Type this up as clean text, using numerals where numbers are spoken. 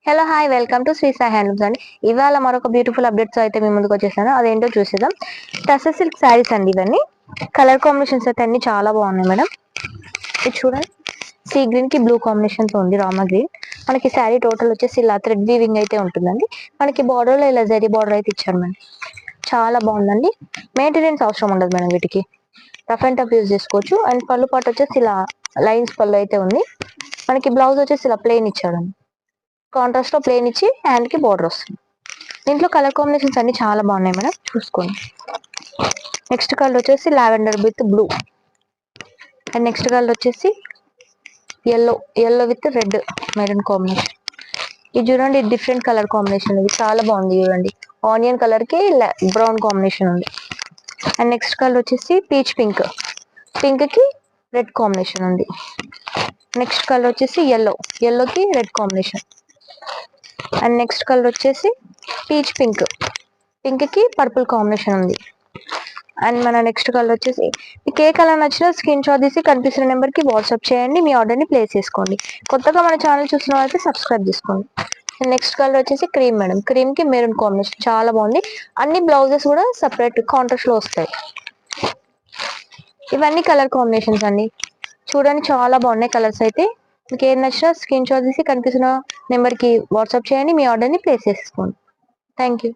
Hello hi welcome to Sri Sai handlooms అండి. ఇవాళ మరొక బ్యూటిఫుల్ అప్డేట్స్ అయితే మీ ముందుకు వచ్చేసాను. అదేంటో చూసేద్దాం. టసర్ సిల్క్ శారీస్ అండి ఇవన్నీ. కలర్ కాంబినేషన్స్ అయితే అన్ని చాలా బాగున్నాయి మేడం. ఇది చూడండి, సీ గ్రీన్ కి బ్లూ కాంబినేషన్ తో ఉంది, రామా గ్రీన్. మనకి శారీ టోటల్ వచ్చేసి ఇలా థ్రెడ్ వీవింగ్ అయితే ఉంటుందండి. మనకి బార్డర్ లో ఇలా జరీ బార్డర్ అయితే ఇచ్చారు మేడం. చాలా బాగుందండి. మెయింటెనెన్స్ అవసరం ఉండదు మేడం వీటికి. రఫ్ అండ్ టఫ్ యూజ్ చేసుకోవచ్చు. అండ్ పళ్ళు పాటు వచ్చేసి ఇలా లైన్స్ పళ్ళు అయితే ఉంది. మనకి బ్లౌజ్ వచ్చేసి ఇలా ప్లెయిన్ ఇచ్చాడు. కాంట్రాస్ట్ లో ప్లేన్ ఇచ్చి హ్యాండ్ కి బోర్డర్ వస్తుంది. దీంట్లో కలర్ కాంబినేషన్స్ అన్ని చాలా బాగున్నాయి మేడం, చూసుకోండి. నెక్స్ట్ కలర్ వచ్చేసి lavender with blue. And next colour వచ్చేసి yellow with red maroon combination. ఇది చూడండి, డిఫరెంట్ కలర్ కాంబినేషన్, ఇది చాలా బాగుంది చూడండి. ఆనియన్ కలర్ కి బ్రౌన్ కాంబినేషన్ ఉంది. అండ్ నెక్స్ట్ కలర్ వచ్చేసి పీచ్ పింక్, పింక్ కి రెడ్ కాంబినేషన్ ఉంది. నెక్స్ట్ కలర్ వచ్చేసి ఎల్లోకి red combination. And next colour వచ్చేసి పీచ్ పింక్, పింక్ కి పర్పుల్ కాంబినేషన్ ఉంది. అండ్ మన నెక్స్ట్ కలర్ వచ్చేసి మీకు ఏ కలర్ నచ్చినా స్క్రీన్ షాట్ తీసి కనిపిస్తున్న నెంబర్ కి వాట్సాప్ చేయండి, మీ ఆర్డర్ ని ప్లేస్ చేసుకోండి. కొత్తగా మన ఛానల్ చూసిన వాళ్ళైతే సబ్స్క్రైబ్ చేసుకోండి. నెక్స్ట్ కలర్ వచ్చేసి క్రీమ్ మేడం, క్రీమ్ కి మెరూన్ కాంబినేషన్ చాలా బాగుంది. అన్ని బ్లౌజెస్ కూడా సపరేట్ కాంట్రాస్ట్ లో వస్తాయి. ఇవన్నీ కలర్ కాంబినేషన్స్ అండి, చూడండి చాలా బాగున్నాయి కలర్స్ అయితే. మీకు ఏం నచ్చినా స్క్రీన్ షాట్ తీసి కనిపిస్తున్న నెంబర్ కి వాట్సాప్ చేయండి, మీ ఆర్డర్ ని ప్లేస్ చేసుకోండి. Thank you.